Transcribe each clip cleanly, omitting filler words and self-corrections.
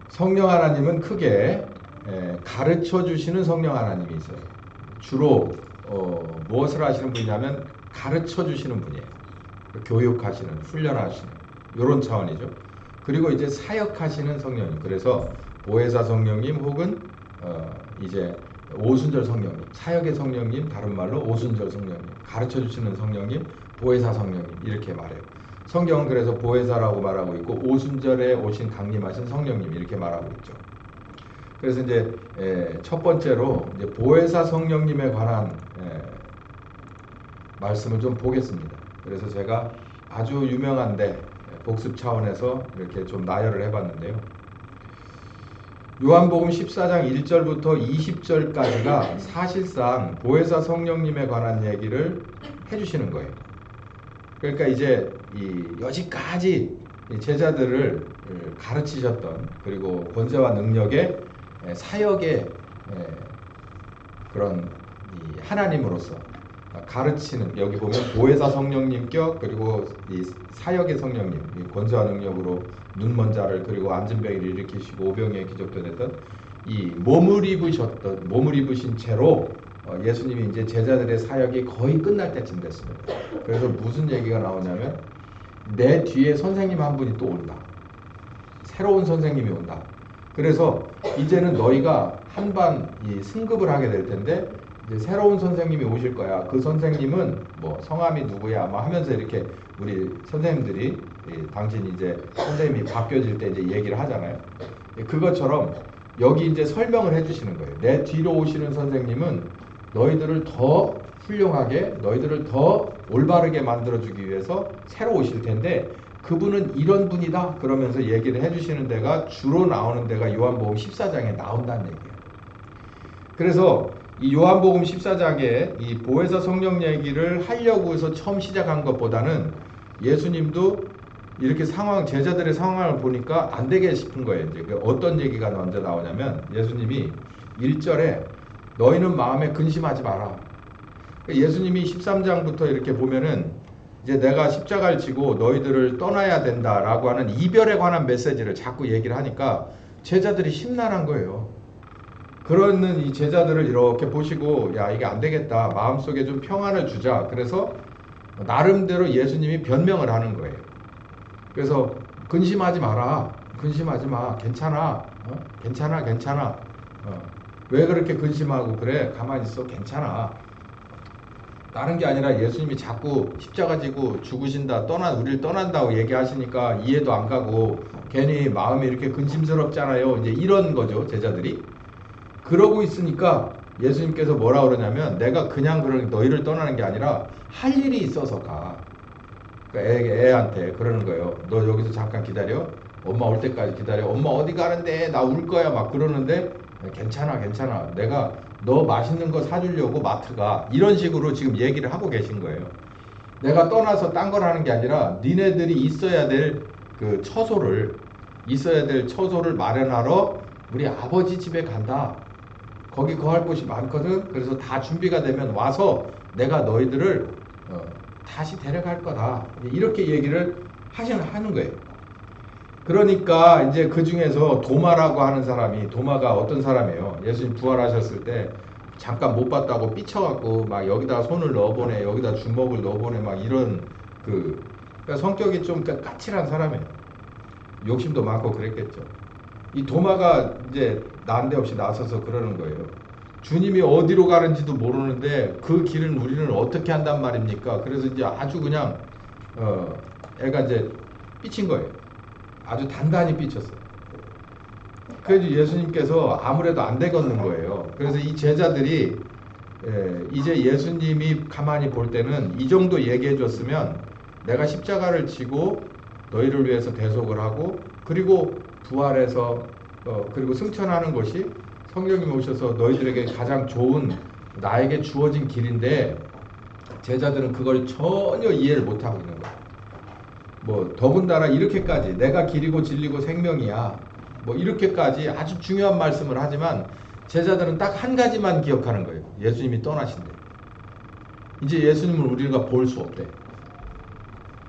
성령 하나님은 크게 가르쳐 주시는 성령 하나님이 있어요. 주로 무엇을 하시는 분이냐면 가르쳐 주시는 분이에요. 교육하시는, 훈련하시는 이런 차원이죠. 그리고 이제 사역하시는 성령님. 그래서 보혜사 성령님 혹은 이제 오순절 성령님, 사역의 성령님, 다른 말로 오순절 성령님, 가르쳐 주시는 성령님, 보혜사 성령님 이렇게 말해요. 성경은 그래서 보혜사라고 말하고 있고 오순절에 오신 강림하신 성령님 이렇게 말하고 있죠. 그래서 이제 첫 번째로 이제 보혜사 성령님에 관한 말씀을 좀 보겠습니다. 그래서 제가 아주 유명한데 복습 차원에서 이렇게 좀 나열을 해봤는데요. 요한복음 14장 1절부터 20절까지가 사실상 보혜사 성령님에 관한 얘기를 해주시는 거예요. 그러니까 이제 여지까지 제자들을 가르치셨던, 그리고 권세와 능력의 사역의 그런 하나님으로서 가르치는, 여기 보면 보혜사 성령님격, 그리고 이 사역의 성령님, 권세와 능력으로 눈먼 자를, 그리고 앉은 병을 일으키시고 오병이의 기적도 됐던 이 몸을 입으신 채로 예수님이 이제 제자들의 사역이 거의 끝날 때쯤 됐습니다. 그래서 무슨 얘기가 나오냐면 내 뒤에 선생님 한 분이 또 온다. 새로운 선생님이 온다. 그래서 이제는 너희가 한반 승급을 하게 될 텐데 이제 새로운 선생님이 오실 거야. 그 선생님은 뭐 성함이 누구야? 뭐 하면서 이렇게 우리 선생님들이 당신 이제 선생님이 바뀌어질 때 이제 얘기를 하잖아요. 그것처럼 여기 이제 설명을 해주시는 거예요. 내 뒤로 오시는 선생님은 너희들을 더 훌륭하게, 너희들을 더 올바르게 만들어주기 위해서 새로 오실 텐데 그분은 이런 분이다 그러면서 얘기를 해주시는 데가, 주로 나오는 데가 요한복음 14장에 나온다는 얘기예요. 그래서 이 요한복음 14장에 이 보혜사 성령 얘기를 하려고 해서 처음 시작한 것보다는 예수님도 이렇게 제자들의 상황을 보니까 안 되게 싶은 거예요. 이제 어떤 얘기가 먼저 나오냐면 예수님이 1절에 너희는 마음에 근심하지 마라. 예수님이 13장부터 이렇게 보면은 이제 내가 십자가를 지고 너희들을 떠나야 된다라고 하는 이별에 관한 메시지를 자꾸 얘기를 하니까 제자들이 심란한 거예요. 그러는 이 제자들을 이렇게 보시고 야, 이게 안 되겠다. 마음속에 좀 평안을 주자. 그래서 나름대로 예수님이 변명을 하는 거예요. 그래서 근심하지 마라. 근심하지 마. 괜찮아. 괜찮아. 왜 그렇게 근심하고 그래? 가만히 있어. 괜찮아. 다른 게 아니라 예수님이 자꾸 십자가 지고 죽으신다, 우리를 떠난다고 얘기하시니까 이해도 안 가고 괜히 마음이 이렇게 근심스럽잖아요. 이제 이런 거죠, 제자들이. 그러고 있으니까 예수님께서 뭐라 그러냐면 내가 그냥 너희를 떠나는 게 아니라 할 일이 있어서 가. 그러니까 애한테 그러는 거예요. 너 여기서 잠깐 기다려. 엄마 올 때까지 기다려. 엄마 어디 가는데? 나 울 거야. 막 그러는데 괜찮아. 내가 너 맛있는 거 사주려고 마트 가. 이런 식으로 지금 얘기를 하고 계신 거예요. 내가 떠나서 딴 걸 하는 게 아니라 니네들이 있어야 될 처소를 마련하러 우리 아버지 집에 간다. 거기 거할 곳이 많거든. 그래서 다 준비가 되면 와서 내가 너희들을 다시 데려갈 거다. 이렇게 얘기를 하는 거예요. 그러니까 이제 그 중에서 도마라고 하는 사람이, 도마가 어떤 사람이에요? 예수님 부활하셨을 때 잠깐 못 봤다고 삐쳐갖고 막 여기다 손을 넣어보내, 여기다 주먹을 넣어보내, 막 이런 그러니까 성격이 좀 까칠한 사람이에요. 욕심도 많고 그랬겠죠. 이 도마가 이제 난데없이 나서서 그러는 거예요. 주님이 어디로 가는지도 모르는데 그 길은 우리는 어떻게 한단 말입니까? 그래서 이제 아주 그냥 애가 이제 삐친 거예요. 아주 단단히 삐쳤어요. 그래서 예수님께서 아무래도 안 되겠는 거예요. 그래서 이 제자들이 이제 예수님이 가만히 볼 때는 이 정도 얘기해 줬으면 내가 십자가를 지고 너희를 위해서 대속을 하고 그리고 부활해서 그리고 승천하는 것이 성령님이 오셔서 너희들에게 가장 좋은 나에게 주어진 길인데 제자들은 그걸 전혀 이해를 못하고 있는 거예요. 뭐 더군다나 이렇게까지 내가 길이고 진리고 생명이야 뭐 이렇게까지 아주 중요한 말씀을 하지만 제자들은 딱 한 가지만 기억하는 거예요. 예수님이 떠나신대. 이제 예수님을 우리가 볼 수 없대.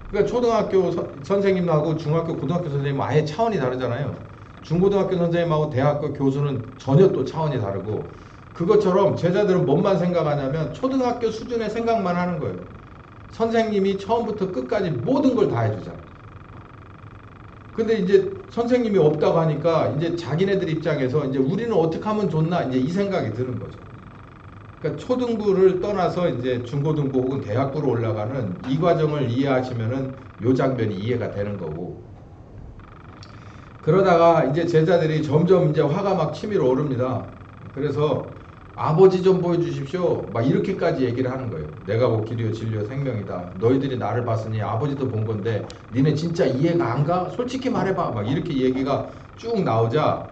그러니까 초등학교 선생님하고 중학교 고등학교 선생님은 아예 차원이 다르잖아요. 중고등학교 선생님하고 대학교 교수는 전혀 또 차원이 다르고, 그것처럼 제자들은 뭔만 생각하냐면 초등학교 수준의 생각만 하는 거예요. 선생님이 처음부터 끝까지 모든 걸 다 해주잖아요. 근데 이제 선생님이 없다고 하니까 이제 자기네들 입장에서 이제 우리는 어떻게 하면 좋나 이제 이 생각이 드는 거죠. 그러니까 초등부를 떠나서 이제 중고등부 혹은 대학부로 올라가는 이 과정을 이해하시면은 요 장면이 이해가 되는 거고, 그러다가 이제 제자들이 점점 이제 화가 막 치밀어 오릅니다. 그래서 아버지 좀 보여주십시오. 막 이렇게까지 얘기를 하는 거예요. 내가 곧 길이요 진리요 생명이다. 너희들이 나를 봤으니 아버지도 본 건데 니네 진짜 이해가 안 가? 솔직히 말해봐. 막 이렇게 얘기가 쭉 나오자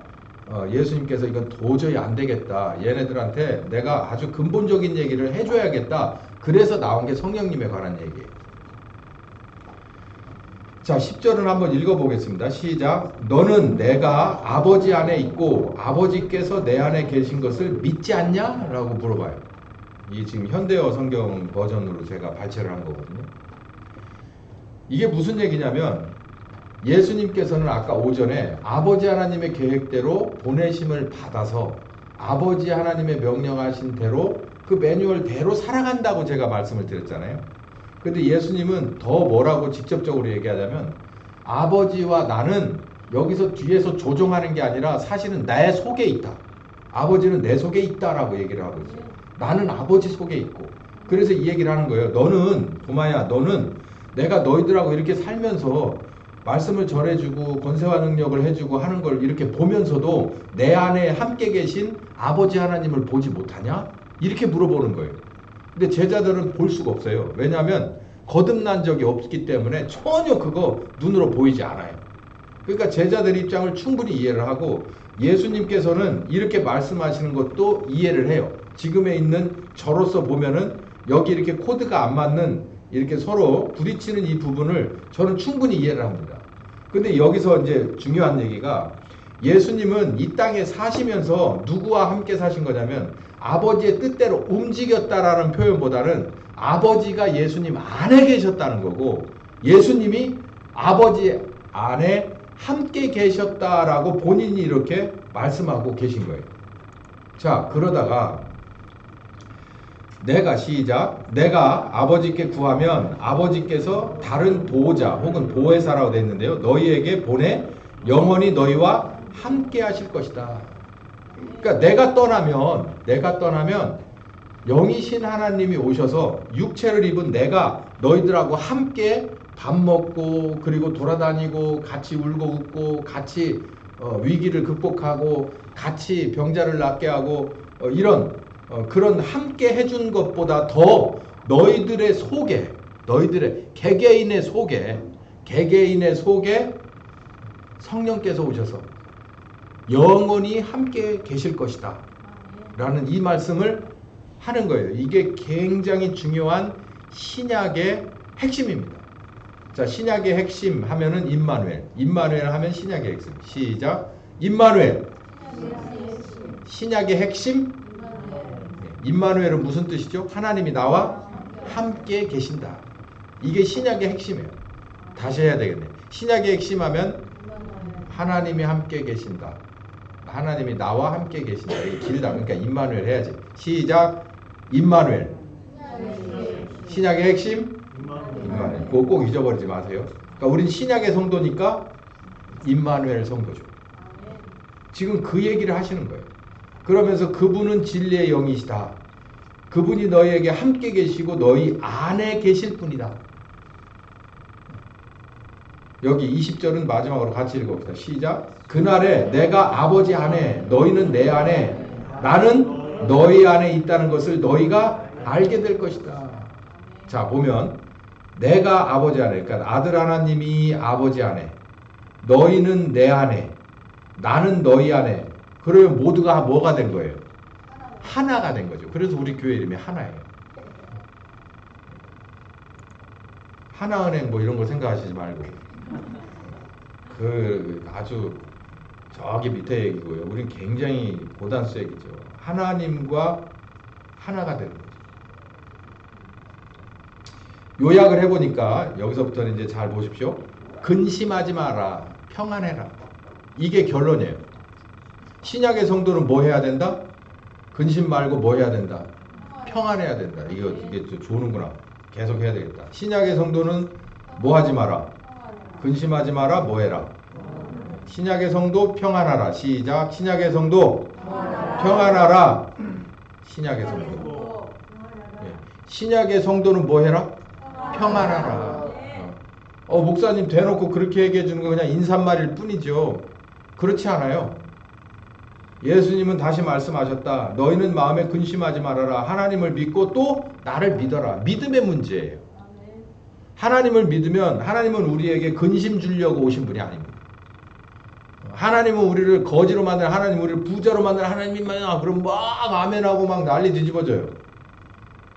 예수님께서 이건 도저히 안 되겠다. 얘네들한테 내가 아주 근본적인 얘기를 해줘야겠다. 그래서 나온 게 성령님에 관한 얘기예요. 자, 10절은 한번 읽어보겠습니다. 시작. 너는 내가 아버지 안에 있고 아버지께서 내 안에 계신 것을 믿지 않냐? 라고 물어봐요. 이게 지금 현대어 성경 버전으로 제가 발췌를 한 거거든요. 이게 무슨 얘기냐면 예수님께서는 아까 오전에 아버지 하나님의 계획대로 보내심을 받아서 아버지 하나님의 명령하신 대로 그 매뉴얼대로 살아간다고 제가 말씀을 드렸잖아요. 근데 예수님은 더 뭐라고 직접적으로 얘기하자면 아버지와 나는 여기서 뒤에서 조종하는 게 아니라 사실은 내 속에 있다. 아버지는 내 속에 있다라고 얘기를 하고 있어요. 나는 아버지 속에 있고. 그래서 이 얘기를 하는 거예요. 너는 도마야, 너는 내가 너희들하고 이렇게 살면서 말씀을 전해주고 권세와 능력을 해주고 하는 걸 이렇게 보면서도 내 안에 함께 계신 아버지 하나님을 보지 못하냐? 이렇게 물어보는 거예요. 근데 제자들은 볼 수가 없어요. 왜냐하면 거듭난 적이 없기 때문에 전혀 그거 눈으로 보이지 않아요. 그러니까 제자들 입장을 충분히 이해를 하고 예수님께서는 이렇게 말씀하시는 것도 이해를 해요. 지금에 있는 저로서 보면은 여기 이렇게 코드가 안 맞는 이렇게 서로 부딪히는 이 부분을 저는 충분히 이해를 합니다. 근데 여기서 이제 중요한 얘기가 예수님은 이 땅에 사시면서 누구와 함께 사신 거냐면 아버지의 뜻대로 움직였다라는 표현보다는 아버지가 예수님 안에 계셨다는 거고 예수님이 아버지 안에 함께 계셨다라고 본인이 이렇게 말씀하고 계신 거예요. 자, 그러다가 내가 아버지께 구하면 아버지께서 다른 도자 혹은 보혜사라고 되어 있는데요. 너희에게 보내 영원히 너희와 함께 하실 것이다. 그러니까 내가 떠나면 영이신 하나님이 오셔서 육체를 입은 내가 너희들하고 함께 밥 먹고 그리고 돌아다니고 같이 울고 웃고 같이 위기를 극복하고 같이 병자를 낫게 하고 이런 그런 함께 해준 것보다 더 너희들의 속에 너희들의 개개인의 속에 성령께서 오셔서 영원히 함께 계실 것이다 라는 이 말씀을 하는 거예요. 이게 굉장히 중요한 신약의 핵심입니다. 자, 신약의 핵심 하면은 임마누엘 하면 신약의 핵심. 시작. 임마누엘. 신약의 핵심. 임마누엘은 무슨 뜻이죠? 하나님이 나와 함께 계신다. 이게 신약의 핵심이에요. 다시 해야 되겠네. 신약의 핵심 하면 하나님이 함께 계신다. 하나님이 나와 함께 계신다. 이게 길다. 그러니까 임마누엘 해야지. 시작. 임마누엘. 신약의 핵심. 임마누엘. 그거 꼭 잊어버리지 마세요. 그러니까 우린 신약의 성도니까 임마누엘 성도죠. 지금 그 얘기를 하시는 거예요. 그러면서 그분은 진리의 영이시다. 그분이 너희에게 함께 계시고 너희 안에 계실 분이다. 여기 20절은 마지막으로 같이 읽어봅시다. 시작. 그날에 내가 아버지 안에 너희는 내 안에 나는 너희 안에 있다는 것을 너희가 알게 될 것이다. 자, 보면 내가 아버지 안에, 그러니까 아들 하나님이 아버지 안에, 너희는 내 안에, 나는 너희 안에. 그러면 모두가 뭐가 된 거예요? 하나가 된 거죠. 그래서 우리 교회 이름이 하나예요. 하나은행 뭐 이런 거 생각하시지 말고 그 아주 저기 밑에 얘기고요. 우린 굉장히 고단수 얘기죠. 하나님과 하나가 되는 거죠. 요약을 해보니까 여기서부터는 이제 잘 보십시오. 근심하지 마라. 평안해라. 이게 결론이에요. 신약의 성도는 뭐 해야 된다? 근심 말고 뭐 해야 된다? 평안해야 된다. 이게 좋은구나. 계속 해야 되겠다. 신약의 성도는 뭐 하지 마라? 근심하지 마라. 뭐 해라? 신약의 성도 평안하라. 시작. 신약의 성도 평안하라. 신약의 성도. 신약의 성도는 뭐 해라? 평안하라. 목사님 대놓고 그렇게 얘기해 주는 거 그냥 인사말일 뿐이죠. 그렇지 않아요. 예수님은 다시 말씀하셨다. 너희는 마음에 근심하지 말아라. 하나님을 믿고 또 나를 믿어라. 믿음의 문제예요. 하나님을 믿으면 하나님은 우리에게 근심 주려고 오신 분이 아닙니다. 하나님은 우리를 거지로 만들, 하나님 우리를 부자로 만들, 하나님이면 그럼 막 아멘하고 막 난리 뒤집어져요.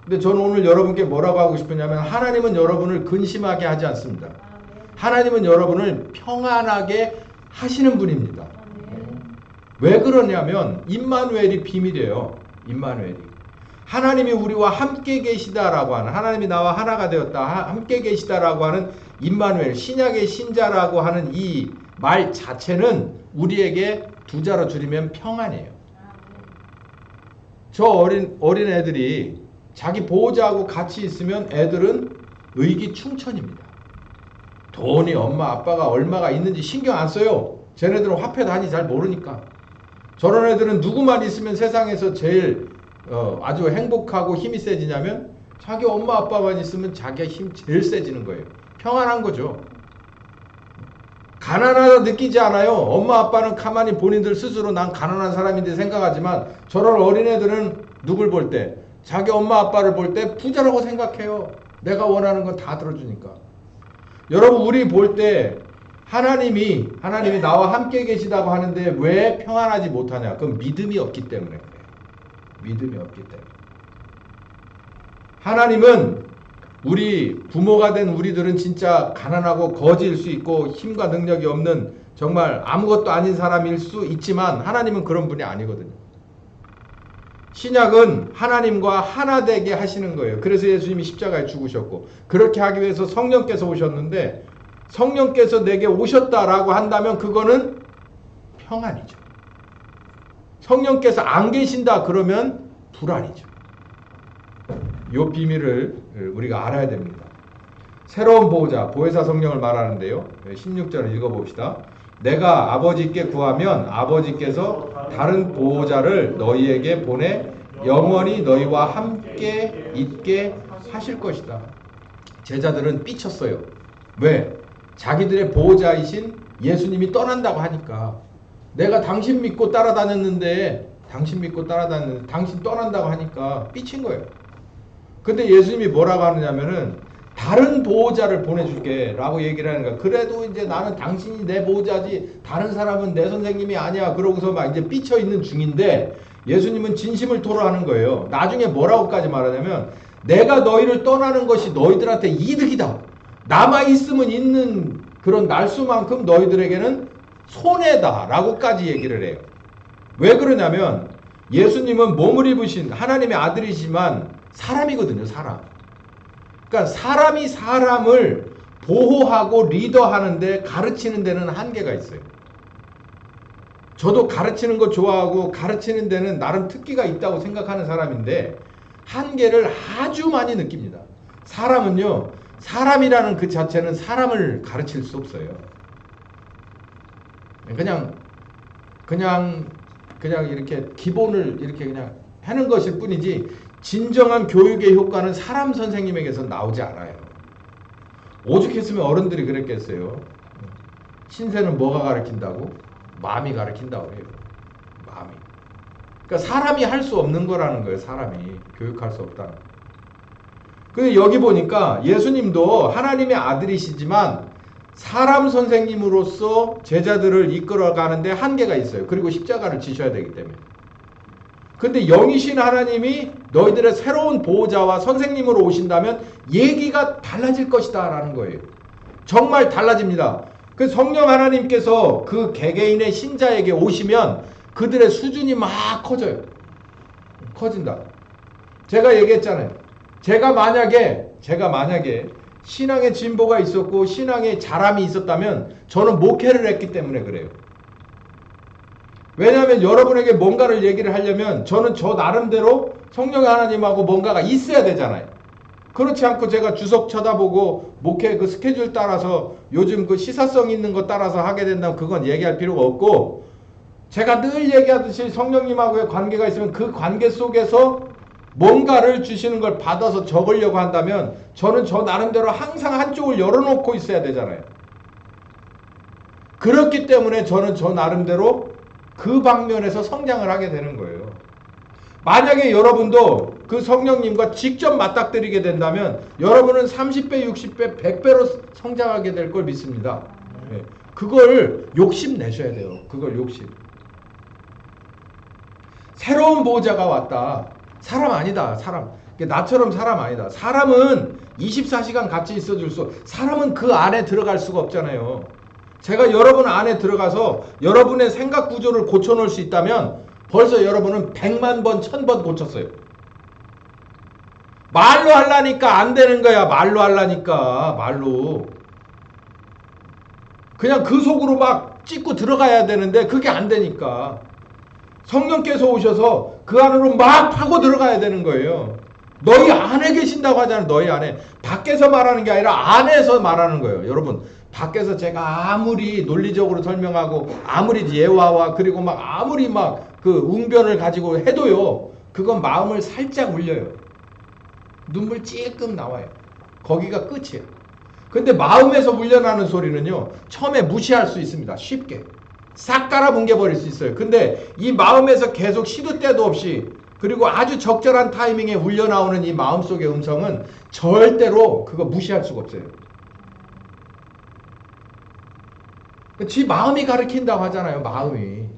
근데 저는 오늘 여러분께 뭐라고 하고 싶으냐면 하나님은 여러분을 근심하게 하지 않습니다. 하나님은 여러분을 평안하게 하시는 분입니다. 왜 그러냐면 임마누엘이 비밀이에요. 임마누엘이. 하나님이 우리와 함께 계시다라고 하는, 하나님이 나와 하나가 되었다, 함께 계시다라고 하는 임마누엘, 신약의 신자라고 하는 이 말 자체는 우리에게 두 자로 줄이면 평안이에요. 저 어린 애들이 자기 보호자하고 같이 있으면 애들은 의기충천입니다. 돈이 엄마 아빠가 얼마가 있는지 신경 안 써요. 쟤네들은 화폐 단위 잘 모르니까. 저런 애들은 누구만 있으면 세상에서 제일 아주 행복하고 힘이 세지냐면 자기 엄마 아빠만 있으면 자기가 힘 제일 세지는 거예요. 평안한 거죠. 가난하다 느끼지 않아요. 엄마 아빠는 가만히 본인들 스스로 난 가난한 사람인데 생각하지만 저런 어린애들은 누굴 볼 때? 자기 엄마 아빠를 볼 때 부자라고 생각해요. 내가 원하는 건 다 들어주니까. 여러분 우리 볼 때 하나님이 나와 함께 계시다고 하는데 왜 평안하지 못하냐? 그건 믿음이 없기 때문에 그래요. 믿음이 없기 때문에. 하나님은 우리 부모가 된 우리들은 진짜 가난하고 거지일 수 있고 힘과 능력이 없는 정말 아무것도 아닌 사람일 수 있지만 하나님은 그런 분이 아니거든요. 신약은 하나님과 하나 되게 하시는 거예요. 그래서 예수님이 십자가에 죽으셨고 그렇게 하기 위해서 성령께서 오셨는데 성령께서 내게 오셨다라고 한다면 그거는 평안이죠. 성령께서 안 계신다 그러면 불안이죠. 이 비밀을 우리가 알아야 됩니다. 새로운 보호자, 보혜사 성령을 말하는데요. 16절을 읽어봅시다. 내가 아버지께 구하면 아버지께서 다른 보호자를 너희에게 보내 영원히 너희와 함께 있게 하실 것이다. 제자들은 삐쳤어요. 왜? 자기들의 보호자이신 예수님이 떠난다고 하니까. 내가 당신 믿고 따라다녔는데 당신 떠난다고 하니까 삐친 거예요. 근데 예수님이 뭐라고 하느냐면은 다른 보호자를 보내줄게 라고 얘기를 하는 거야. 그래도 이제 나는 당신이 내 보호자지 다른 사람은 내 선생님이 아니야. 그러고서 막 이제 삐쳐 있는 중인데 예수님은 진심을 토로하는 거예요. 나중에 뭐라고까지 말하냐면 내가 너희를 떠나는 것이 너희들한테 이득이다. 남아있으면 있는 그런 날수만큼 너희들에게는 손해다 라고까지 얘기를 해요. 왜 그러냐면 예수님은 몸을 입으신 하나님의 아들이지만 사람이거든요. 사람. 그러니까 사람이 사람을 보호하고 리더하는데 가르치는 데는 한계가 있어요. 저도 가르치는 거 좋아하고 가르치는 데는 나름 특기가 있다고 생각하는 사람인데 한계를 아주 많이 느낍니다. 사람은요. 사람이라는 그 자체는 사람을 가르칠 수 없어요. 그냥 이렇게 기본을 이렇게 그냥 하는 것일 뿐이지 진정한 교육의 효과는 사람 선생님에게서 나오지 않아요. 오죽했으면 어른들이 그랬겠어요. 신세는 뭐가 가르친다고? 마음이 가르친다고 해요. 마음이. 그러니까 사람이 할 수 없는 거라는 거예요. 사람이 교육할 수 없다는 거. 근데 여기 보니까 예수님도 하나님의 아들이시지만 사람 선생님으로서 제자들을 이끌어가는데 한계가 있어요. 그리고 십자가를 지셔야 되기 때문에. 근데 영이신 하나님이 너희들의 새로운 보호자와 선생님으로 오신다면 얘기가 달라질 것이다 라는 거예요. 정말 달라집니다. 그 성령 하나님께서 그 개개인의 신자에게 오시면 그들의 수준이 막 커져요. 커진다. 제가 얘기했잖아요. 제가 만약에 신앙의 진보가 있었고 신앙의 자람이 있었다면 저는 목회를 했기 때문에 그래요. 왜냐하면 여러분에게 뭔가를 얘기를 하려면 저는 저 나름대로 성령 하나님하고 뭔가가 있어야 되잖아요. 그렇지 않고 제가 주석 쳐다보고 목회 그 스케줄 따라서 요즘 그 시사성 있는 거 따라서 하게 된다면 그건 얘기할 필요가 없고, 제가 늘 얘기하듯이 성령님하고의 관계가 있으면 그 관계 속에서 뭔가를 주시는 걸 받아서 적으려고 한다면 저는 저 나름대로 항상 한쪽을 열어놓고 있어야 되잖아요. 그렇기 때문에 저는 저 나름대로 그 방면에서 성장을 하게 되는 거예요. 만약에 여러분도 그 성령님과 직접 맞닥뜨리게 된다면 여러분은 30배, 60배, 100배로 성장하게 될 걸 믿습니다. 그걸 욕심내셔야 돼요. 그걸 욕심. 새로운 보호자가 왔다. 사람 아니다. 사람. 나처럼 사람 아니다. 사람은 24시간 같이 있어줄 수, 사람은 그 안에 들어갈 수가 없잖아요. 제가 여러분 안에 들어가서 여러분의 생각 구조를 고쳐놓을 수 있다면 벌써 여러분은 100만 번, 1000번 고쳤어요. 말로 하려니까 안 되는 거야. 말로 하려니까. 말로. 그냥 그 속으로 막 찍고 들어가야 되는데 그게 안 되니까. 성령께서 오셔서 그 안으로 막 파고 들어가야 되는 거예요. 너희 안에 계신다고 하잖아요. 너희 안에. 밖에서 말하는 게 아니라 안에서 말하는 거예요. 여러분, 밖에서 제가 아무리 논리적으로 설명하고 아무리 예화와 그리고 막 아무리 막 그 웅변을 가지고 해도요, 그건 마음을 살짝 울려요. 눈물 찔끔 나와요. 거기가 끝이에요. 근데 마음에서 울려나는 소리는요, 처음에 무시할 수 있습니다. 쉽게 싹 깔아 뭉개버릴 수 있어요. 근데 이 마음에서 계속 시도 때도 없이 그리고 아주 적절한 타이밍에 울려나오는 이 마음속의 음성은 절대로 그거 무시할 수가 없어요. 지 마음이 가르친다고 하잖아요. 마음이.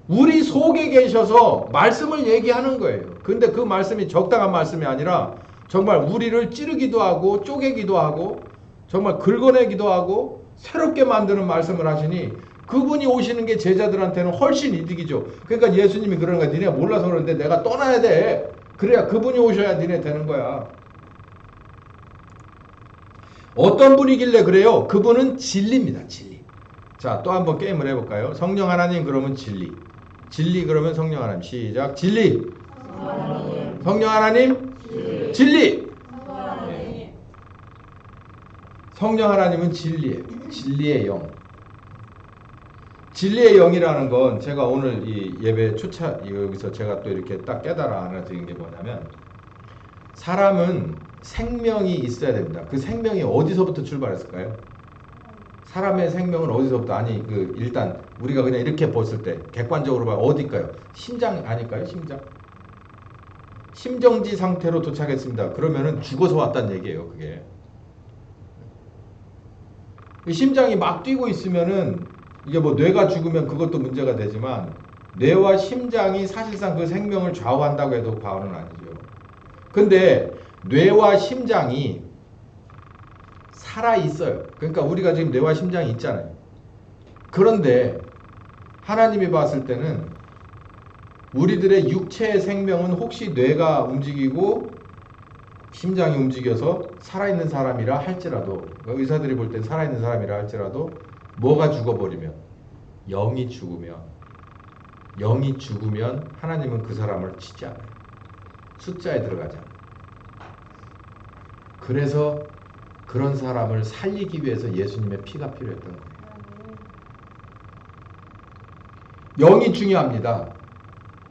우리 속에 계셔서 말씀을 얘기하는 거예요. 근데 그 말씀이 적당한 말씀이 아니라 정말 우리를 찌르기도 하고 쪼개기도 하고 정말 긁어내기도 하고 새롭게 만드는 말씀을 하시니 그분이 오시는 게 제자들한테는 훨씬 이득이죠. 그러니까 예수님이 그러는 거야. 니네 몰라서 그러는데 내가 떠나야 돼. 그래야 그분이 오셔야 니네 되는 거야. 어떤 분이길래 그래요? 그분은 진리입니다. 진리. 자, 또 한번 게임을 해볼까요? 성령 하나님 그러면 진리. 진리 그러면 성령 하나님. 시작. 진리. 성령 하나님. 진리. 성령 하나님은 진리예요. 진리의 영. 진리의 영이라는 건 제가 오늘 이 예배 여기서 제가 또 이렇게 딱 깨달아 알아들은 게 뭐냐면, 사람은 생명이 있어야 됩니다. 그 생명이 어디서부터 출발했을까요? 사람의 생명은 어디서부터? 아니 일단 우리가 그냥 이렇게 봤을 때 객관적으로 봐요. 어딜까요? 심장 아닐까요? 심정지 상태로 도착했습니다. 그러면은 죽어서 왔다는 얘기예요. 그게 심장이 막 뛰고 있으면은 이게 뭐 뇌가 죽으면 그것도 문제가 되지만 뇌와 심장이 사실상 그 생명을 좌우한다고 해도 과언은 아니죠. 근데 뇌와 심장이 살아 있어요. 그러니까 우리가 지금 뇌와 심장이 있잖아요. 그런데 하나님이 봤을 때는 우리들의 육체의 생명은 혹시 뇌가 움직이고 심장이 움직여서 살아있는 사람이라 할지라도, 의사들이 볼 땐 살아있는 사람이라 할지라도 뭐가 죽어버리면, 영이 죽으면 하나님은 그 사람을 치지 않아요. 숫자에 들어가지 않아요. 그래서 그런 사람을 살리기 위해서 예수님의 피가 필요했던 거예요. 영이 중요합니다.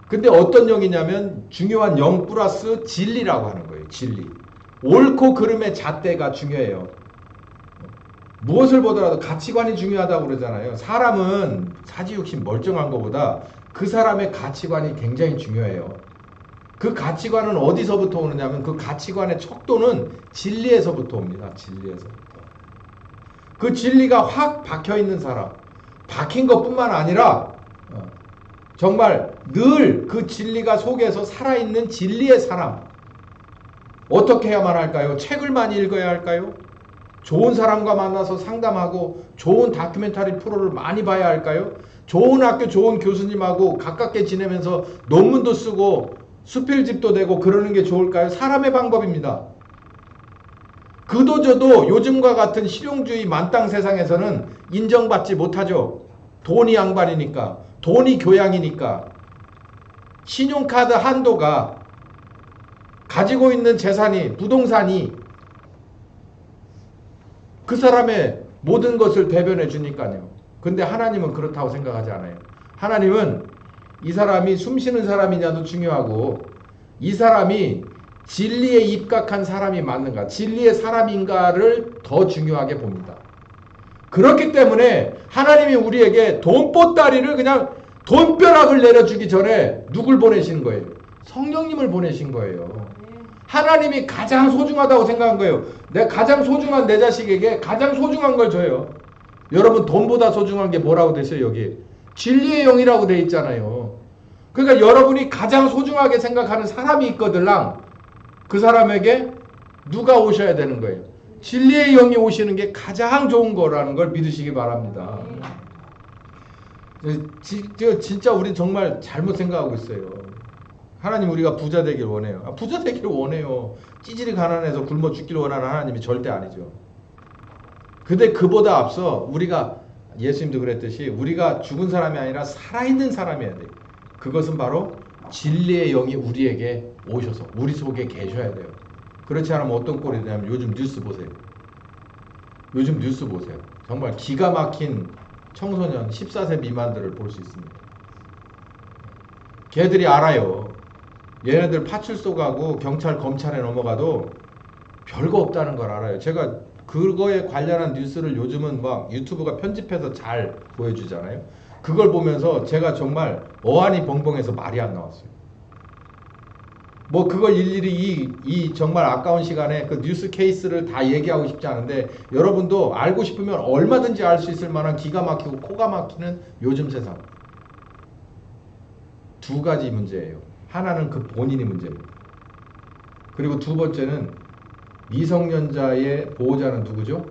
근데 어떤 영이냐면 중요한 영 플러스 진리라고 하는 거예요. 진리. 옳고 그름의 잣대가 중요해요. 무엇을 보더라도 가치관이 중요하다고 그러잖아요. 사람은 사지육신 멀쩡한 것보다 그 사람의 가치관이 굉장히 중요해요. 그 가치관은 어디서부터 오느냐면 그 가치관의 척도는 진리에서부터 옵니다. 진리에서부터. 그 진리가 확 박혀있는 사람, 박힌 것뿐만 아니라 정말 늘 그 진리가 속에서 살아있는 진리의 사람. 어떻게 해야만 할까요? 책을 많이 읽어야 할까요? 좋은 사람과 만나서 상담하고 좋은 다큐멘터리 프로를 많이 봐야 할까요? 좋은 학교 좋은 교수님하고 가깝게 지내면서 논문도 쓰고 수필집도 내고 그러는 게 좋을까요? 사람의 방법입니다. 그도저도 요즘과 같은 실용주의 만땅 세상에서는 인정받지 못하죠. 돈이 양반이니까, 돈이 교양이니까, 신용카드 한도가 가지고 있는 재산이, 부동산이 그 사람의 모든 것을 대변해 주니까요. 근데 하나님은 그렇다고 생각하지 않아요. 하나님은 이 사람이 숨쉬는 사람이냐도 중요하고, 이 사람이 진리에 입각한 사람이 맞는가, 진리의 사람인가를 더 중요하게 봅니다. 그렇기 때문에 하나님이 우리에게 돈보따리를 그냥 돈벼락을 내려주기 전에 누굴 보내신 거예요? 성령님을 보내신 거예요. 하나님이 가장 소중하다고 생각한 거예요. 내가 가장 소중한 내 자식에게 가장 소중한 걸 줘요. 여러분, 돈보다 소중한 게 뭐라고 되세요? 여기 진리의 영이라고 돼 있잖아요. 그러니까 여러분이 가장 소중하게 생각하는 사람이 있거들랑 그 사람에게 누가 오셔야 되는 거예요? 진리의 영이 오시는 게 가장 좋은 거라는 걸 믿으시기 바랍니다. 진짜 우리 정말 잘못 생각하고 있어요. 하나님, 우리가 부자 되길 원해요. 부자 되길 원해요. 찌질이 가난해서 굶어 죽길 원하는 하나님이 절대 아니죠. 근데 그보다 앞서 우리가, 예수님도 그랬듯이 우리가 죽은 사람이 아니라 살아있는 사람이어야 돼요. 그것은 바로 진리의 영이 우리에게 오셔서 우리 속에 계셔야 돼요. 그렇지 않으면 어떤 꼴이 되냐면, 요즘 뉴스 보세요. 요즘 뉴스 보세요. 정말 기가 막힌 청소년 14세 미만들을 볼 수 있습니다. 걔들이 알아요. 얘네들 파출소 가고 경찰 검찰에 넘어가도 별거 없다는 걸 알아요. 제가 그거에 관련한 뉴스를 요즘은 막 유튜브가 편집해서 잘 보여주잖아요. 그걸 보면서 제가 정말 어안이 벙벙해서 말이 안 나왔어요. 뭐 그걸 일일이 이 정말 아까운 시간에 그 뉴스 케이스를 다 얘기하고 싶지 않은데, 여러분도 알고 싶으면 얼마든지 알 수 있을 만한 기가 막히고 코가 막히는 요즘 세상. 두 가지 문제예요. 하나는 그 본인이 문제입니다. 그리고 두 번째는 미성년자의 보호자는 누구죠?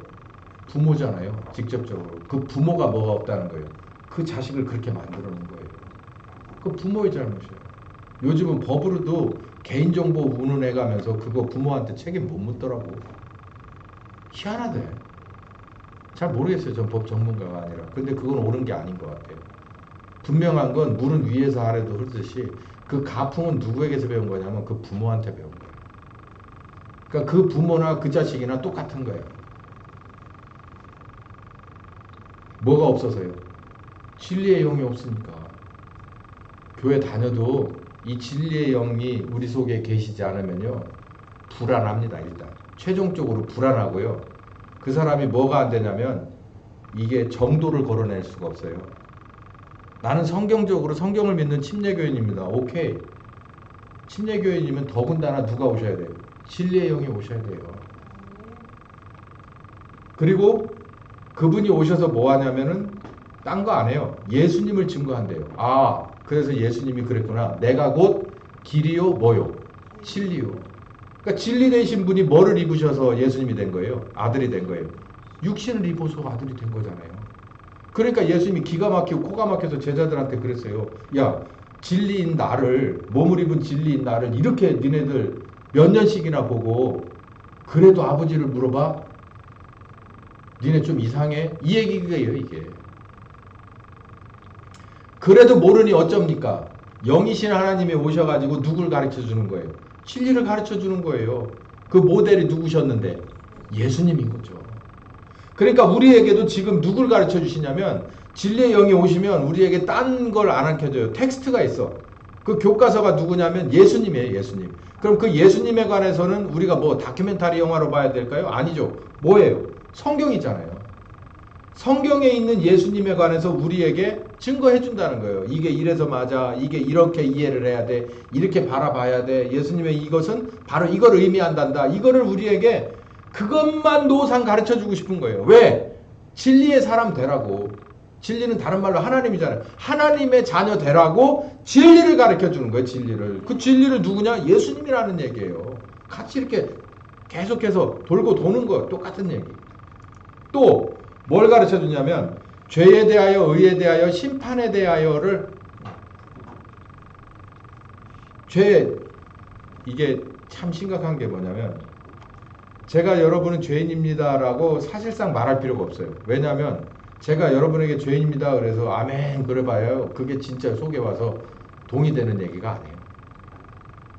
부모잖아요. 직접적으로. 그 부모가 뭐가 없다는 거예요. 그 자식을 그렇게 만들어 놓은 거예요. 그 부모의 잘못이에요. 요즘은 법으로도 개인정보 운운해가면서 그거 부모한테 책임 못 묻더라고. 희한하대. 잘 모르겠어요. 전 법 전문가가 아니라. 근데 그건 옳은 게 아닌 것 같아요. 분명한 건 물은 위에서 아래로 흐르듯이 그 가풍은 누구에게서 배운 거냐면 그 부모한테 배운 거예요. 그러니까 그 부모나 그 자식이나 똑같은 거예요. 뭐가 없어서요? 진리의 영이 없으니까. 교회 다녀도 이 진리의 영이 우리 속에 계시지 않으면요, 불안합니다. 일단 최종적으로 불안하고요. 그 사람이 뭐가 안 되냐면 이게 정도를 걸어낼 수가 없어요. 나는 성경적으로 성경을 믿는 침례교인입니다. 오케이. 침례교인이면 더군다나 누가 오셔야 돼요? 진리의 영이 오셔야 돼요. 그리고 그분이 오셔서 뭐 하냐면은 딴 거 안 해요. 예수님을 증거한대요. 아, 그래서 예수님이 그랬구나. 내가 곧 길이요 뭐요? 진리요. 그러니까 진리 되신 분이 뭐를 입으셔서 예수님이 된 거예요? 아들이 된 거예요. 육신을 입어서 아들이 된 거잖아요. 그러니까 예수님이 기가 막히고 코가 막혀서 제자들한테 그랬어요. 야, 진리인 나를, 몸을 입은 진리인 나를 이렇게 니네들 몇 년씩이나 보고 그래도 아버지를 물어봐? 니네 좀 이상해? 이 얘기예요, 이게. 그래도 모르니 어쩝니까? 영이신 하나님이 오셔가지고 누굴 가르쳐 주는 거예요? 진리를 가르쳐 주는 거예요. 그 모델이 누구셨는데? 예수님인 거죠. 그러니까 우리에게도 지금 누굴 가르쳐 주시냐면, 진리의 영이 오시면 우리에게 딴 걸 안 가르쳐줘요. 텍스트가 있어. 그 교과서가 누구냐면 예수님이에요. 예수님. 그럼 그 예수님에 관해서는 우리가 뭐 다큐멘터리 영화로 봐야 될까요? 아니죠. 뭐예요? 성경이잖아요. 성경에 있는 예수님에 관해서 우리에게 증거해 준다는 거예요. 이게 이래서 맞아. 이게 이렇게 이해를 해야 돼. 이렇게 바라봐야 돼. 예수님의 이것은 바로 이걸 의미한단다. 이거를 우리에게 그것만 노상 가르쳐 주고 싶은 거예요. 왜? 진리의 사람 되라고. 진리는 다른 말로 하나님이잖아요. 하나님의 자녀 되라고 진리를 가르쳐 주는 거예요. 진리를. 그 진리를 누구냐? 예수님이라는 얘기예요. 같이 이렇게 계속해서 돌고 도는 거예요. 똑같은 얘기. 또 뭘 가르쳐 주냐면 죄에 대하여, 의에 대하여, 심판에 대하여를, 이게 참 심각한 게 뭐냐면, 제가 여러분은 죄인입니다라고 사실상 말할 필요가 없어요. 왜냐하면 제가 여러분에게 죄인입니다. 그래서 아멘 그래봐요. 그게 진짜 속에 와서 동의되는 얘기가 아니에요.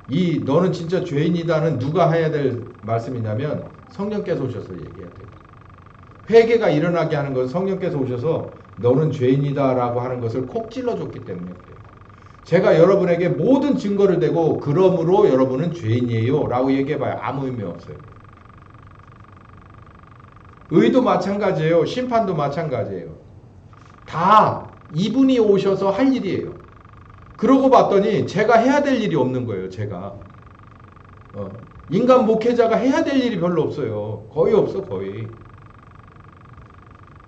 이 너는 진짜 죄인이다는 누가 해야 될 말씀이냐면 성령께서 오셔서 얘기해야 돼요. 회개가 일어나게 하는 것은 성령께서 오셔서 너는 죄인이다라고 하는 것을 콕 찔러줬기 때문에 그래요. 제가 여러분에게 모든 증거를 대고 그러므로 여러분은 죄인이에요 라고 얘기해봐야 아무 의미 없어요. 의도 마찬가지예요. 심판도 마찬가지예요. 다 이분이 오셔서 할 일이에요. 그러고 봤더니 제가 해야 될 일이 없는 거예요. 제가 인간 목회자가 해야 될 일이 별로 없어요. 거의 없어 거의.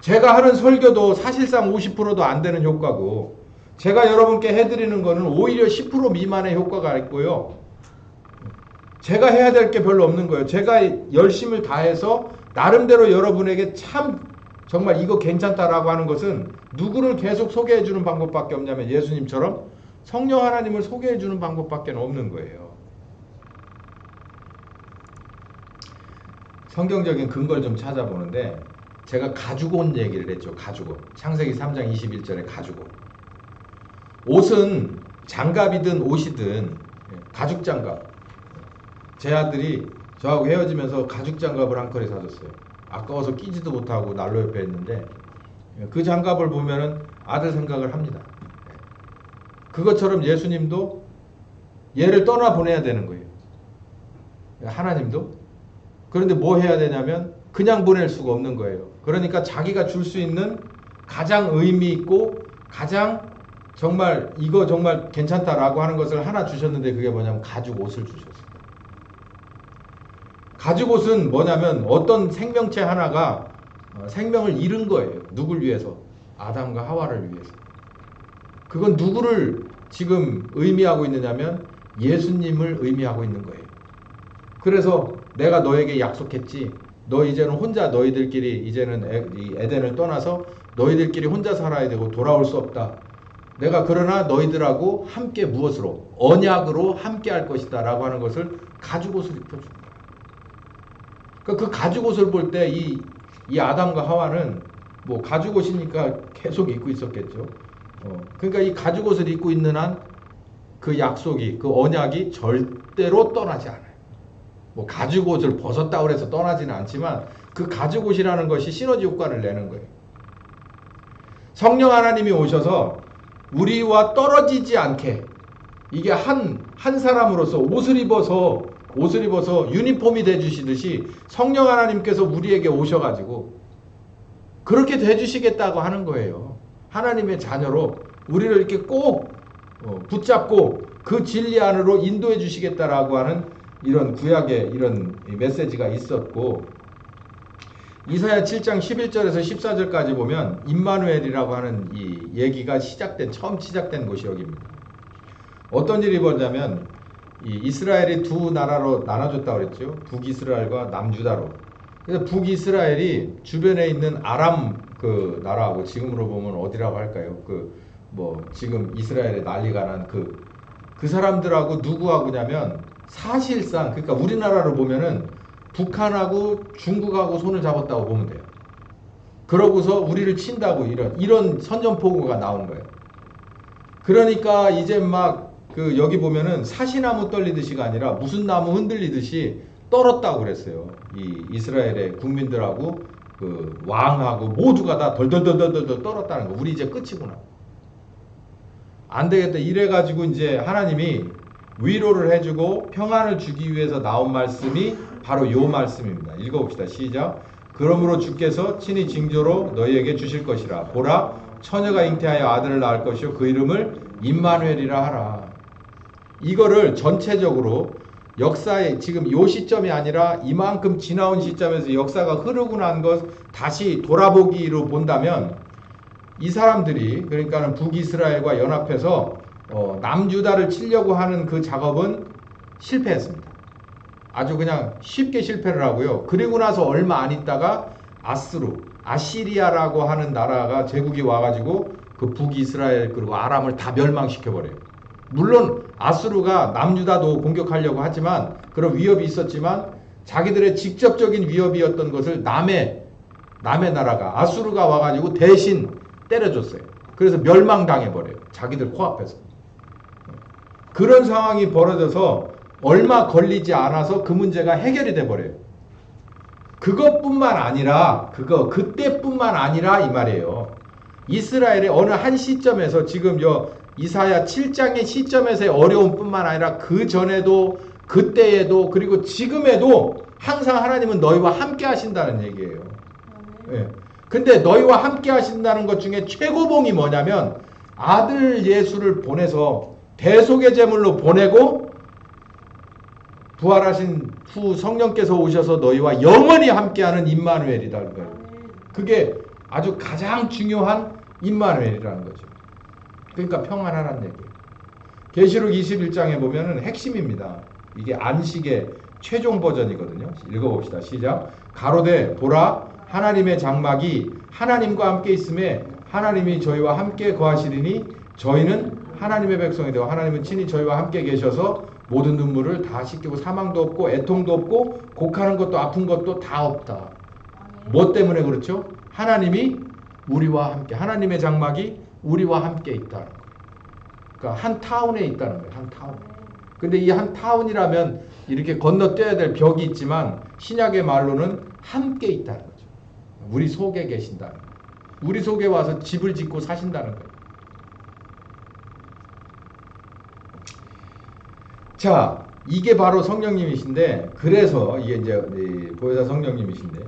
제가 하는 설교도 사실상 50%도 안 되는 효과고 제가 여러분께 해드리는 거는 오히려 10% 미만의 효과가 있고요. 제가 해야 될 게 별로 없는 거예요. 제가 열심을 다해서 나름대로 여러분에게 참 정말 이거 괜찮다라고 하는 것은 누구를 계속 소개해 주는 방법밖에 없냐면 예수님처럼 성령 하나님을 소개해 주는 방법밖에 없는 거예요. 성경적인 근거를 좀 찾아보는데 제가 가죽옷 얘기를 했죠. 가죽옷. 창세기 3장 21절에 가죽옷. 옷은 장갑이든 옷이든 가죽 장갑. 제 아들이 저하고 헤어지면서 가죽 장갑을 한 컬에 사줬어요. 아까워서 끼지도 못하고 난로 옆에 했는데 그 장갑을 보면은 아들 생각을 합니다. 그것처럼 예수님도 얘를 떠나보내야 되는 거예요. 하나님도. 그런데 뭐 해야 되냐면 그냥 보낼 수가 없는 거예요. 그러니까 자기가 줄 수 있는 가장 의미 있고 가장 정말 이거 정말 괜찮다라고 하는 것을 하나 주셨는데 그게 뭐냐면 가죽 옷을 주셨어요. 가죽 옷은 뭐냐면 어떤 생명체 하나가 생명을 잃은 거예요. 누굴 위해서? 아담과 하와를 위해서. 그건 누구를 지금 의미하고 있느냐면 예수님을 의미하고 있는 거예요. 그래서 내가 너에게 약속했지. 너 이제는 혼자 너희들끼리 이제는 이 에덴을 떠나서 너희들끼리 혼자 살아야 되고 돌아올 수 없다. 내가 그러나 너희들하고 함께 무엇으로? 언약으로 함께 할 것이다 라고 하는 것을 가죽옷을 입혀준 거예요. 그러니까 그 가죽옷을 볼 때 이 아담과 하와는 뭐 가죽옷이니까 계속 입고 있었겠죠. 그러니까 이 가죽옷을 입고 있는 한 그 약속이 그 언약이 절대로 떠나지 않아요. 뭐 가죽옷을 벗었다고 해서 떠나지는 않지만 그 가죽옷이라는 것이 시너지 효과를 내는 거예요. 성령 하나님이 오셔서 우리와 떨어지지 않게 이게 한 사람으로서 옷을 입어서 유니폼이 돼주시듯이 성령 하나님께서 우리에게 오셔가지고 그렇게 돼주시겠다고 하는 거예요. 하나님의 자녀로 우리를 이렇게 꼭 붙잡고 그 진리 안으로 인도해 주시겠다라고 하는 이런 구약의 이런 메시지가 있었고 이사야 7장 11절에서 14절까지 보면 임마누엘이라고 하는 이 얘기가 처음 시작된 곳이 여기입니다. 어떤 일이 벌어졌냐면 이 이스라엘이 두 나라로 나눠졌다고 그랬죠. 북이스라엘과 남유다로. 그래서 북이스라엘이 주변에 있는 아람 그 나라하고 지금으로 보면 어디라고 할까요? 지금 이스라엘에 난리가 난 그 사람들하고 누구하고냐면 사실상 그러니까 우리나라로 보면은 북한하고 중국하고 손을 잡았다고 보면 돼요. 그러고서 우리를 친다고 이런 선전포고가 나온 거예요. 그러니까 이제 막 여기 보면은 사시나무 떨리듯이가 아니라 무슨 나무 흔들리듯이 떨었다고 그랬어요. 이 이스라엘의 국민들하고 그 왕하고 모두가 다 덜덜덜덜덜 떨었다는 거. 우리 이제 끝이구나. 안 되겠다. 이래가지고 이제 하나님이 위로를 해주고 평안을 주기 위해서 나온 말씀이 바로 요 말씀입니다. 읽어봅시다. 시작. 그러므로 주께서 친히 징조로 너희에게 주실 것이라. 보라, 처녀가 잉태하여 아들을 낳을 것이요 그 이름을 임마누엘이라 하라. 이거를 전체적으로 역사에 지금 요 시점이 아니라 이만큼 지나온 시점에서 역사가 흐르고 난 것 다시 돌아보기로 본다면 이 사람들이 그러니까는 북이스라엘과 연합해서 남유다를 치려고 하는 그 작업은 실패했습니다. 아주 그냥 쉽게 실패를 하고요. 그리고 나서 얼마 안 있다가 아시리아라고 하는 나라가 제국이 와가지고 그 북이스라엘 그리고 아람을 다 멸망시켜버려요. 물론 아수르가 남유다도 공격하려고 하지만 그런 위협이 있었지만 자기들의 직접적인 위협이었던 것을 남의 남의 나라가 아수르가 와가지고 대신 때려줬어요. 그래서 멸망당해버려요. 자기들 코앞에서. 그런 상황이 벌어져서 얼마 걸리지 않아서 그 문제가 해결이 돼버려요. 그것뿐만 아니라 그때뿐만 아니라 이 말이에요. 이스라엘의 어느 한 시점에서 지금 이사야 7장의 시점에서의 어려움뿐만 아니라 그 전에도 그때에도 그리고 지금에도 항상 하나님은 너희와 함께 하신다는 얘기예요. 예. 근데 너희와 함께 하신다는 것 중에 최고봉이 뭐냐면 아들 예수를 보내서 대속의 제물로 보내고 부활하신 후 성령께서 오셔서 너희와 영원히 함께하는 임마누엘이라는 거예요. 그게 아주 가장 중요한 임마누엘이라는 거죠. 그러니까 평안하라는 얘기예요. 계시록 21장에 보면은 핵심입니다. 이게 안식의 최종 버전이거든요. 읽어봅시다. 시작. 가로되 보라 하나님의 장막이 하나님과 함께 있음에 하나님이 저희와 함께 거하시리니 저희는 하나님의 백성이 되어 하나님은 친히 저희와 함께 계셔서 모든 눈물을 다 씻기고 사망도 없고 애통도 없고 곡하는 것도 아픈 것도 다 없다. 뭐 때문에 그렇죠? 하나님이 우리와 함께, 하나님의 장막이 우리와 함께 있다는 거예요. 그러니까 한 타운에 있다는 거예요. 한 타운. 근데 이 한 타운이라면 이렇게 건너뛰어야 될 벽이 있지만 신약의 말로는 함께 있다는 거죠. 우리 속에 계신다는 거예요. 우리 속에 와서 집을 짓고 사신다는 거예요. 자, 이게 바로 성령님이신데, 그래서 이게 이제 보혜사 성령님이신데,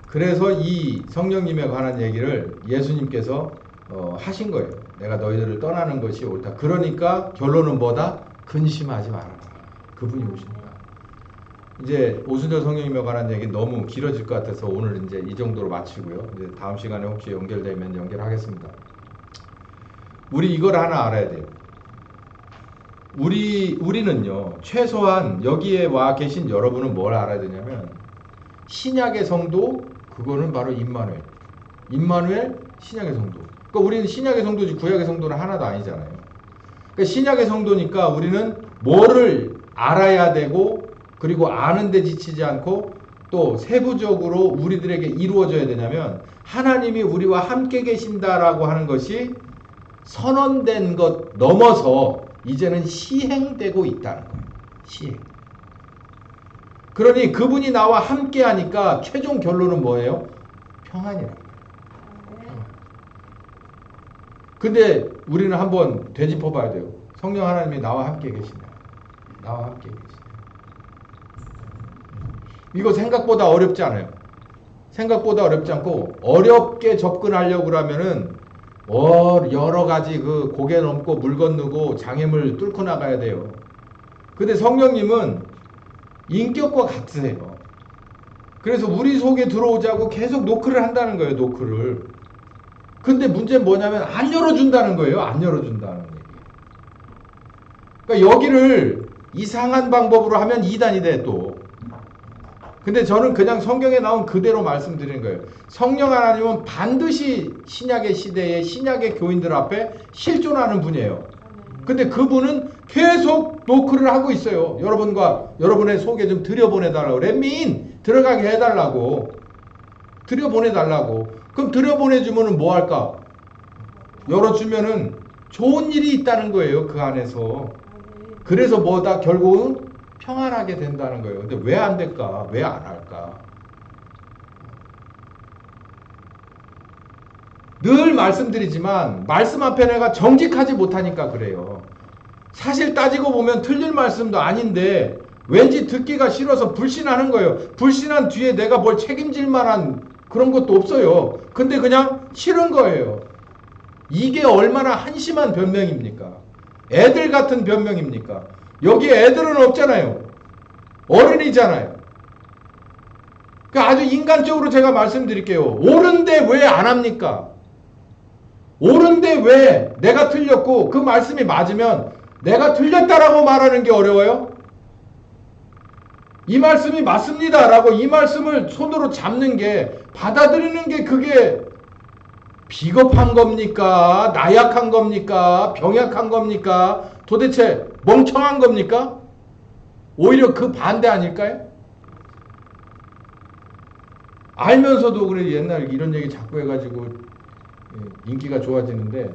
그래서 이 성령님에 관한 얘기를 예수님께서 하신 거예요. 내가 너희들을 떠나는 것이 옳다. 그러니까 결론은 뭐다? 근심하지 말아라. 그분이 오십니다. 이제 오순절 성령님에 관한 얘기 너무 길어질 것 같아서 오늘 이제 이 정도로 마치고요. 이제 다음 시간에 혹시 연결되면 연결하겠습니다. 우리 이걸 하나 알아야 돼요. 우리는요, 최소한 여기에 와 계신 여러분은 뭘 알아야 되냐면, 신약의 성도, 그거는 바로 임마누엘. 임마누엘, 신약의 성도. 그러니까 우리는 신약의 성도지 구약의 성도는 하나도 아니잖아요. 그러니까 신약의 성도니까 우리는 뭐를 알아야 되고, 그리고 아는데 지치지 않고, 또 세부적으로 우리들에게 이루어져야 되냐면, 하나님이 우리와 함께 계신다라고 하는 것이 선언된 것 넘어서 이제는 시행되고 있다는 거예요. 시행. 그러니 그분이 나와 함께 하니까 최종 결론은 뭐예요? 평안이라는 거예요. 평안. 근데 우리는 한번 되짚어 봐야 돼요. 성령 하나님이 나와 함께 계시냐? 나와 함께 계시냐? 이거 생각보다 어렵지 않아요. 생각보다 어렵지 않고 어렵게 접근하려고 그러면은 여러 가지 그 고개 넘고 물 건너고 장애물 뚫고 나가야 돼요. 근데 성령님은 인격과 같으세요. 그래서 우리 속에 들어오자고 계속 노크를 한다는 거예요. 노크를. 근데 문제는 뭐냐면 안 열어준다는 거예요. 안 열어준다는 얘기. 그러니까 여기를 이상한 방법으로 하면 2단이 돼 또. 근데 저는 그냥 성경에 나온 그대로 말씀드리는 거예요. 성령 하나님은 반드시 신약의 시대에 신약의 교인들 앞에 실존하는 분이에요. 근데 그분은 계속 노크를 하고 있어요. 여러분의 속에 좀 들여보내달라고. 렛미인 들어가게 해달라고. 들여보내달라고. 그럼 들여보내주면은 뭐 할까? 열어주면은 좋은 일이 있다는 거예요. 그 안에서. 그래서 뭐다? 결국은 평안하게 된다는 거예요. 근데 왜 안 될까? 왜 안 할까? 늘 말씀드리지만 말씀 앞에 내가 정직하지 못하니까 그래요. 사실 따지고 보면 틀릴 말씀도 아닌데 왠지 듣기가 싫어서 불신하는 거예요. 불신한 뒤에 내가 뭘 책임질 만한 그런 것도 없어요. 근데 그냥 싫은 거예요. 이게 얼마나 한심한 변명입니까? 애들 같은 변명입니까? 여기에 애들은 없잖아요. 어른이잖아요. 그러니까 아주 인간적으로 제가 말씀드릴게요. 옳은데 왜 안 합니까? 옳은데 왜 내가 틀렸고 그 말씀이 맞으면 내가 틀렸다라고 말하는 게 어려워요? 이 말씀이 맞습니다라고 이 말씀을 손으로 잡는 게 받아들이는 게 그게 비겁한 겁니까? 나약한 겁니까? 병약한 겁니까? 도대체 멍청한 겁니까? 오히려 그 반대 아닐까요? 알면서도 그래 옛날 이런 얘기 자꾸 해가지고 인기가 좋아지는데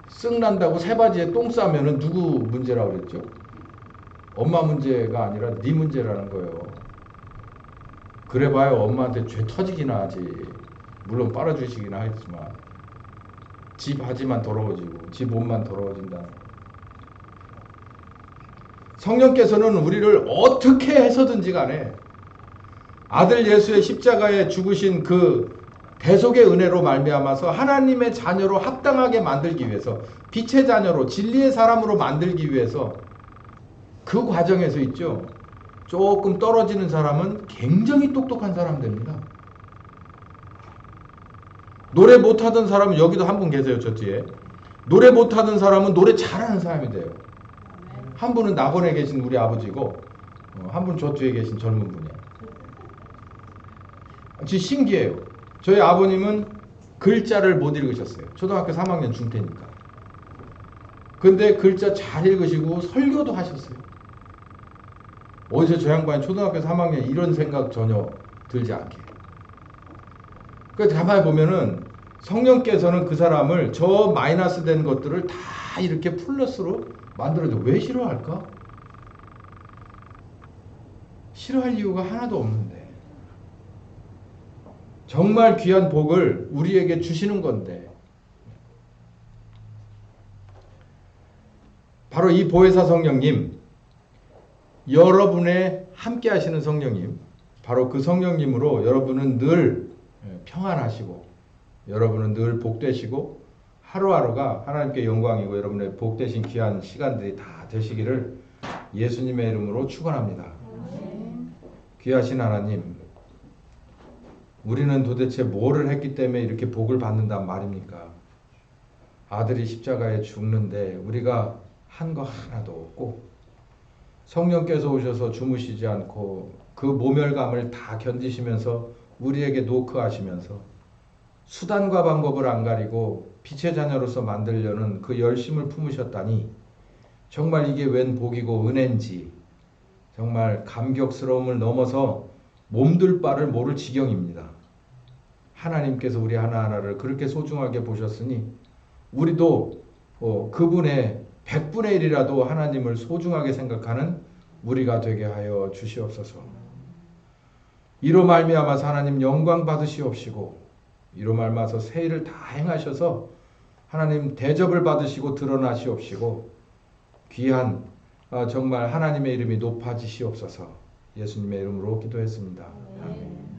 쓱 난다고 새바지에 똥 싸면은 누구 문제라고 그랬죠? 엄마 문제가 아니라 네 문제라는 거예요. 그래봐야 엄마한테 죄 터지기나 하지. 물론 빨아주시기나 하지만 지 바지만 더러워지고 지 몸만 더러워진다. 성령께서는 우리를 어떻게 해서든지 간에 아들 예수의 십자가에 죽으신 그 대속의 은혜로 말미암아서 하나님의 자녀로 합당하게 만들기 위해서, 빛의 자녀로 진리의 사람으로 만들기 위해서 그 과정에서 있죠. 조금 떨어지는 사람은 굉장히 똑똑한 사람 됩니다. 노래 못하던 사람은, 여기도 한 분 계세요, 저 뒤에. 노래 못하던 사람은 노래 잘하는 사람이 돼요. 한 분은 낙원에 계신 우리 아버지고, 한 분 저 뒤에 계신 젊은 분이에요. 진짜 신기해요. 저희 아버님은 글자를 못 읽으셨어요. 초등학교 3학년 중퇴니까. 근데 글자 잘 읽으시고 설교도 하셨어요. 어디서 저 양반이 초등학교 3학년 이런 생각 전혀 들지 않게. 그러니까 가만히 보면은 성령께서는 그 사람을 저 마이너스 된 것들을 다 이렇게 플러스로 만들어줘. 왜 싫어할까? 싫어할 이유가 하나도 없는데. 정말 귀한 복을 우리에게 주시는 건데. 바로 이 보혜사 성령님, 여러분의 함께 하시는 성령님, 바로 그 성령님으로 여러분은 늘 평안하시고, 여러분은 늘 복되시고, 하루하루가 하나님께 영광이고 여러분의 복되신 귀한 시간들이 다 되시기를 예수님의 이름으로 축원합니다. 귀하신 하나님, 우리는 도대체 뭐를 했기 때문에 이렇게 복을 받는단 말입니까? 아들이 십자가에 죽는데 우리가 한 거 하나도 없고, 성령께서 오셔서 주무시지 않고 그 모멸감을 다 견디시면서 우리에게 노크하시면서 수단과 방법을 안 가리고 빛의 자녀로서 만들려는 그 열심을 품으셨다니, 정말 이게 웬 복이고 은혜인지 정말 감격스러움을 넘어서 몸둘 바를 모를 지경입니다. 하나님께서 우리 하나하나를 그렇게 소중하게 보셨으니 우리도 그분의 100분의 1이라도 하나님을 소중하게 생각하는 우리가 되게 하여 주시옵소서. 이로 말미암아서 하나님 영광 받으시옵시고, 이로 말미암아서 새 일을 다 행하셔서 하나님 대접을 받으시고 드러나시옵시고, 귀한 정말 하나님의 이름이 높아지시옵소서. 예수님의 이름으로 기도했습니다. 아멘.